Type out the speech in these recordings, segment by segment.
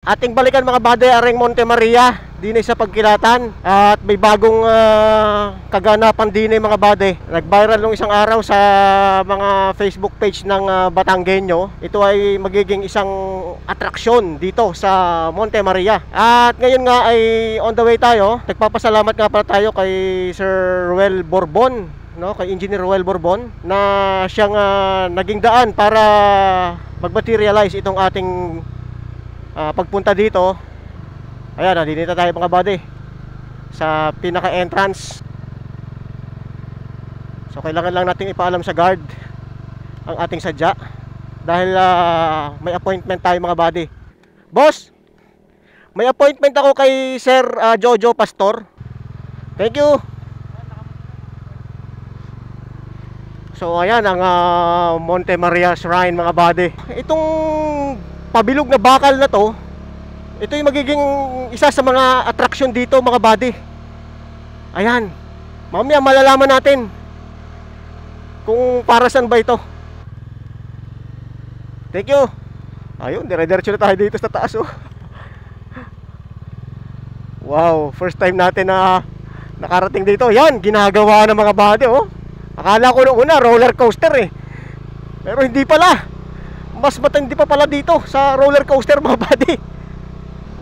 Ating balikan mga bade aring Monte Maria dinay sa Pagkilatan at may bagong kaganapan dinay mga bade. Nag-viral nung isang araw sa mga Facebook page ng Batanggenyo. Ito ay magiging isang atraksyon dito sa Monte Maria. At ngayon nga ay on the way tayo. Nagpapasalamat nga pala tayo kay Sir Ruel Borbon, no, kay Engineer Ruel Borbon na siyang naging daan para mag-materialize itong ating pagpunta dito. Ayan, dito tayo mga buddy sa pinaka-entrance. So kailangan lang natin ipaalam sa guard ang ating sadya dahil may appointment tayo mga buddy. Boss, may appointment ako kay Sir Jojo Pastor. Thank you. So ayan ang Monte Maria Shrine mga buddy. Itong pabilog na bakal na to, ito yung magiging isa sa mga attraction dito mga buddy. Ayan, mamaya malalaman natin kung para saan ba ito. Thank you. Ayun, dire-diretso na tayo dito sa taas oh. Wow, first time natin na nakarating dito. Yan, ginagawa ng mga buddy oh. Akala ko nung una roller coaster eh, pero hindi pala. Mas matindi pa pala dito sa roller coaster mga buddy.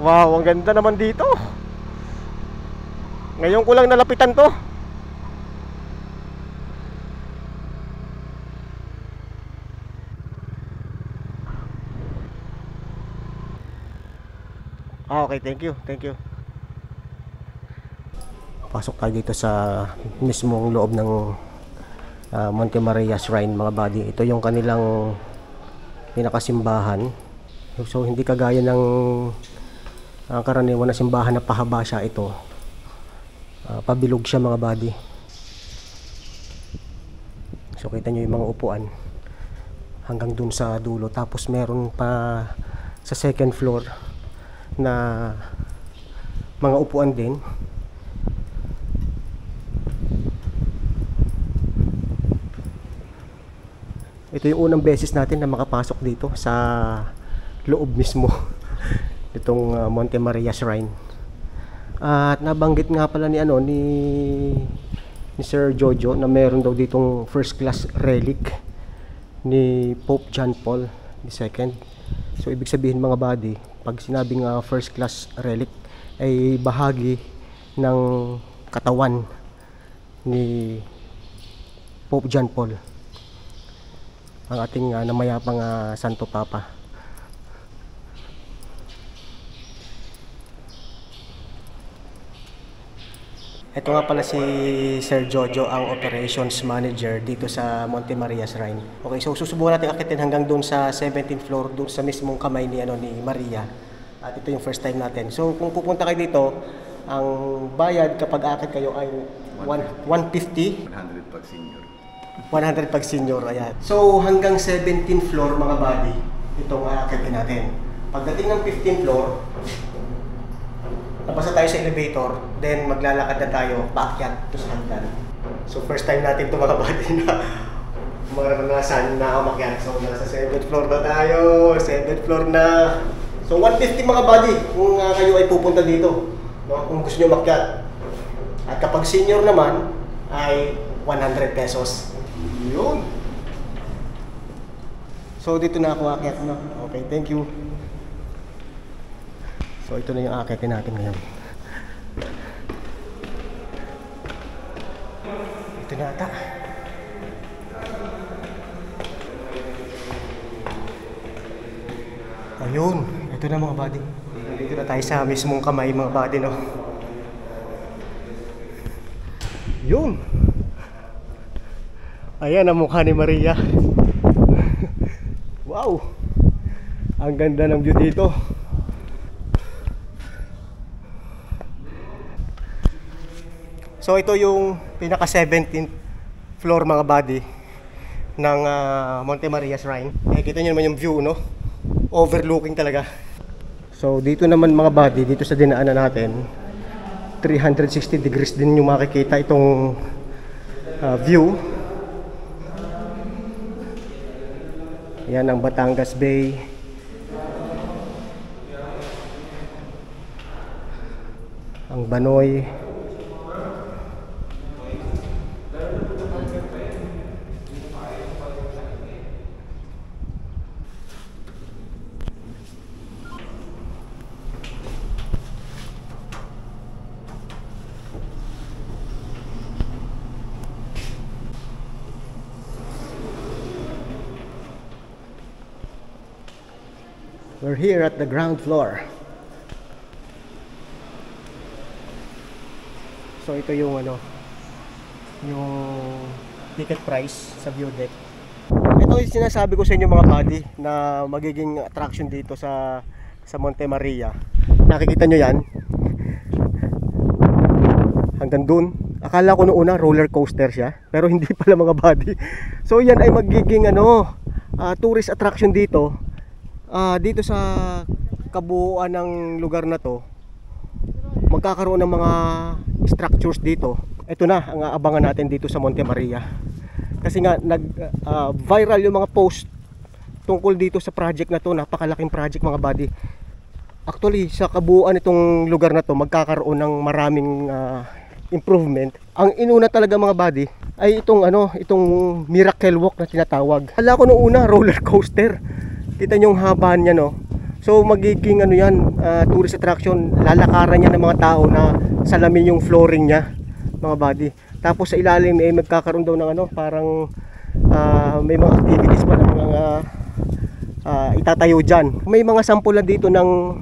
Wow, ang ganda naman dito. Ngayon ko lang nalapitan to. Okay, thank you, thank you. Pasok tayo dito sa mismong loob ng Monte Maria Shrine mga buddy. Ito yung kanilang pinakasimbahan. So hindi kagaya ng karaniwan na simbahan na pahaba siya, ito pabilog siya mga buddy. So kita nyo yung mga upuan hanggang dun sa dulo, tapos meron pa sa second floor na mga upuan din. Ito yung unang beses natin na makapasok dito sa loob mismo itong Monte Maria Shrine. At nabanggit nga pala ni Sir Jojo na meron daw ditong first class relic ni Pope John Paul II. So ibig sabihin mga buddy, pag sinabing first class relic ay bahagi ng katawan ni Pope John Paul, ang ating namayapang Santo Papa. Ito nga pala si Sir Jojo, ang operations manager dito sa Monte Maria Shrine. Okay, so susubukan natin akitin hanggang doon sa 17th floor, doon sa mismong kamay ni Maria. At ito yung first time natin. So kung pupunta kayo dito, ang bayad kapag akit kayo ay 150. 100 pag senior. 100 pag senior, ayan. So hanggang 17th floor mga buddy, itong aakitin natin. Pagdating ng 15th floor, napasa tayo sa elevator, then maglalakad na tayo paakyat to sa hagdan. So first time natin ito mga buddy na maranasan na umakyat. So nasa 7th floor na tayo, 7th floor na. So 150 mga buddy kung kayo ay pupunta dito, no? Kung gusto nyo umakyat. At kapag senior naman ay 100 pesos. Yun. So dito na ako aakyat, no? Okay, thank you. So ito na yung aakitin natin ngayon. Ito na ata. Ayun, ito na mga buddy. Dito na tayo sa mismong kamay mga buddy, no? Yun. Ayan ang mukha ni Maria. Wow, ang ganda ng view dito. So ito yung pinaka 17th floor mga buddy ng Monte Maria Shrine. Kita nyo naman yung view, no? Overlooking talaga. So dito naman mga buddy, dito sa dinaanan natin, 360 degrees din yung makikita itong view. Yan ang Batangas Bay. ang Banoy. We're here at the ground floor. So ito yung ano, yung ticket price sa view deck. Ito yung sinasabi ko sa inyo mga buddy na magiging attraction dito sa Monte Maria. Nakikita nyo yan hanggang dun. Akala ko noong una roller coaster siya, pero hindi pala mga buddy. So yan ay magiging ano, tourist attraction dito. Dito sa kabuuan ng lugar na to, magkakaroon ng mga structures dito. Ito na ang aabangan natin dito sa Monte Maria. Kasi nga viral yung mga post tungkol dito sa project na to. Napakalaking project mga buddy. Actually sa kabuuan itong lugar na to magkakaroon ng maraming improvement. Ang inuna talaga mga buddy ay itong ano, itong Miracle Walk na tinatawag. Akala ko noong una roller coaster. Kita nyo yung haba niya, no? So magiging ano yan, tourist attraction. Lalakaran niya ng mga tao na salamin yung flooring niya mga buddy. Tapos sa ilalim eh magkakaroon daw ng ano, parang may mga activities pa ng mga itatayo dyan. May mga sampulan dito ng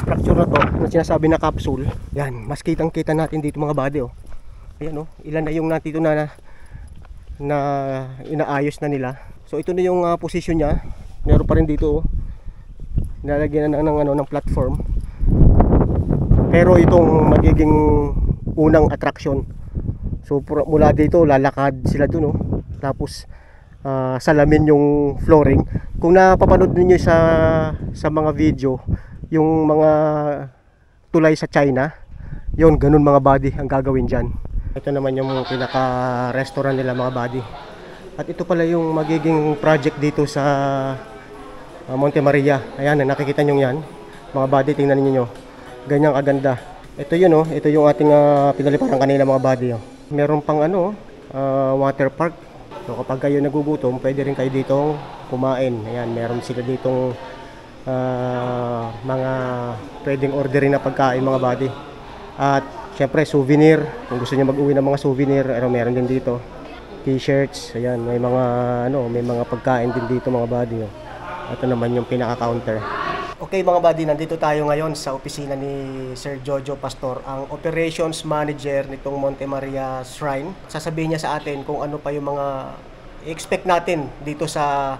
structure na to na sinasabi na capsule. Yan, mas kitang kita natin dito mga buddy, oh. Ayan, oh, ilan na yung natito na inaayos na nila. So ito na yung position niya. Meron pa rin dito, oh. Nilalagyan na ng platform. Pero itong magiging unang attraction. So mula dito lalakad sila dun, oh. Tapos salamin yung flooring. Kung napapanood niyo sa mga video, yung mga tulay sa China, yon ganun mga buddy ang gagawin diyan. Ito naman yung pinaka restaurant nila mga buddy. At ito pala yung magiging project dito sa Monte Maria. Ayan, nakikita nyo yan mga buddy, tingnan niyo ganyang kaganda. Ito yun, oh, ito yung ating pinaliparan kanina mga buddy, oh. Meron pang ano, water park. So kapag kayo nagugutom, pwede rin kayo dito kumain. Ayan, meron sila ditong mga pwedeng orderin na pagkain mga buddy. At syempre souvenir, kung gusto niyo mag-uwi ng mga souvenir, meron din dito. T-shirts, ayan, may mga ano, may mga pagkain din dito mga buddy, oh. Ito naman yung pinaka-counter. Okay mga buddy, nandito tayo ngayon sa opisina ni Sir Jojo Pastor, ang operations manager nitong Monte Maria Shrine. Sasabihin niya sa atin kung ano pa yung mga i-expect natin dito sa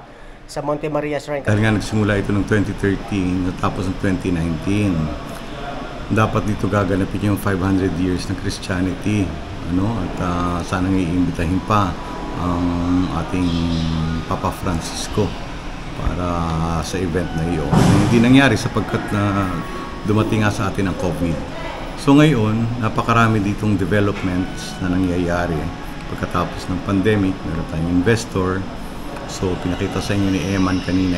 Monte Maria Shrine. Dahil nga nagsimula ito noong 2013 natapos ng 2019. Dapat dito gaganapin yung 500 years ng Christianity. At sana iimbitahin pa ang ating Papa Francisco para sa event na iyon. Hindi nangyari sapagkat dumating nga sa atin ang COVID. So ngayon, napakarami ditong developments na nangyayari. Pagkatapos ng pandemic, meron tayong investor. So pinakita sa inyo ni Eman kanina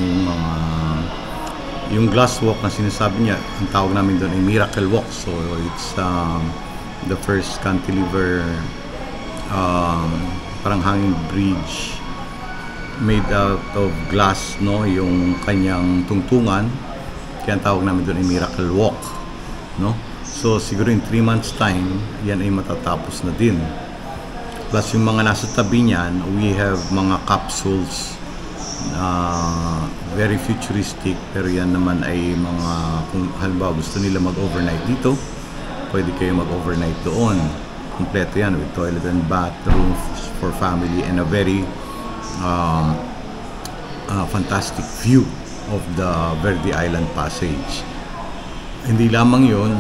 yung glass walk na sinasabi niya. Ang tawag namin doon ay Miracle Walk. So it's the first cantilever parang hanging bridge made out of glass, no, yung kanyang tungtungan. Kaya ang tawag namin doon ay Miracle Walk, no. So siguro in 3 months time yan ay matatapos na din. Plus yung mga nasa tabi niyan, we have mga capsules very futuristic, pero yan naman ay mga, kung halimbawa gusto nila mag-overnight dito, pwede kayo mag-overnight doon. Kompleto yan with toilet and bathroom for family and a very fantastic view of the Verde Island Passage. Hindi lamang yun,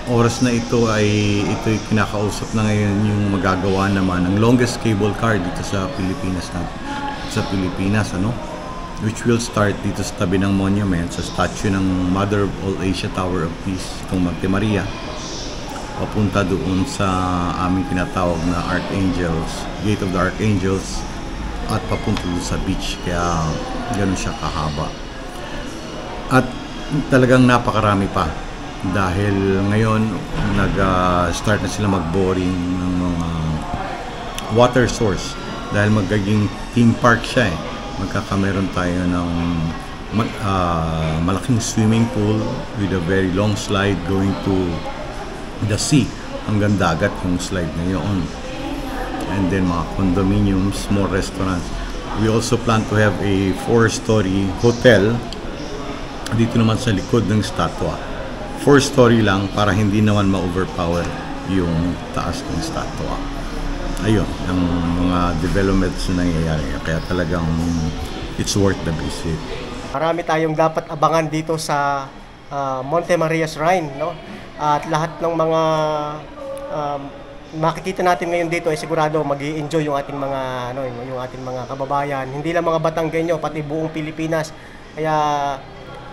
oras na ito'y kinakausap na ngayon yung magagawa naman ng longest cable car dito sa Pilipinas, which will start dito sa tabi ng monument, sa statue ng Mother of All Asia, Tower of Peace, itong Monte Maria, papunta doon sa aming tinatawag na Archangels, Gate of the Archangels, at papunta doon sa beach. Kaya ganun siya kahaba. At talagang napakarami pa dahil ngayon nag-start na sila mag-boring ng mga water source dahil magiging theme park siya eh. Magkakameron tayo ng malaking swimming pool with a very long slide going to the sea, hanggang dagat yung slide na yun. And then mga condominiums, more restaurants. We also plan to have a 4-story hotel dito naman sa likod ng statwa. 4-story lang para hindi naman ma-overpower yung taas ng statwa. Ayun, ang mga developments na nangyayari. Kaya talagang it's worth the visit. Marami tayong dapat abangan dito sa Monte Maria Shrine, no? At lahat ng mga makikita natin ngayon dito ay sigurado magi-enjoy yung ating mga yung ating mga kababayan, hindi lang mga Batanggenyo, pati buong Pilipinas. Kaya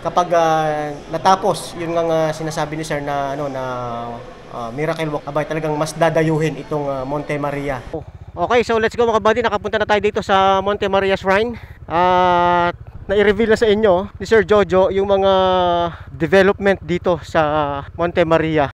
kapag natapos yung nga sinasabi ni Sir na Miracle Walk, abay talagang mas dadayuhin itong Monte Maria. Okay, so let's go mga buddy, nakapunta na tayo dito sa Monte Maria Shrine. At na-i-reveal na sa inyo ni Sir Jojo yung mga development dito sa Monte Maria.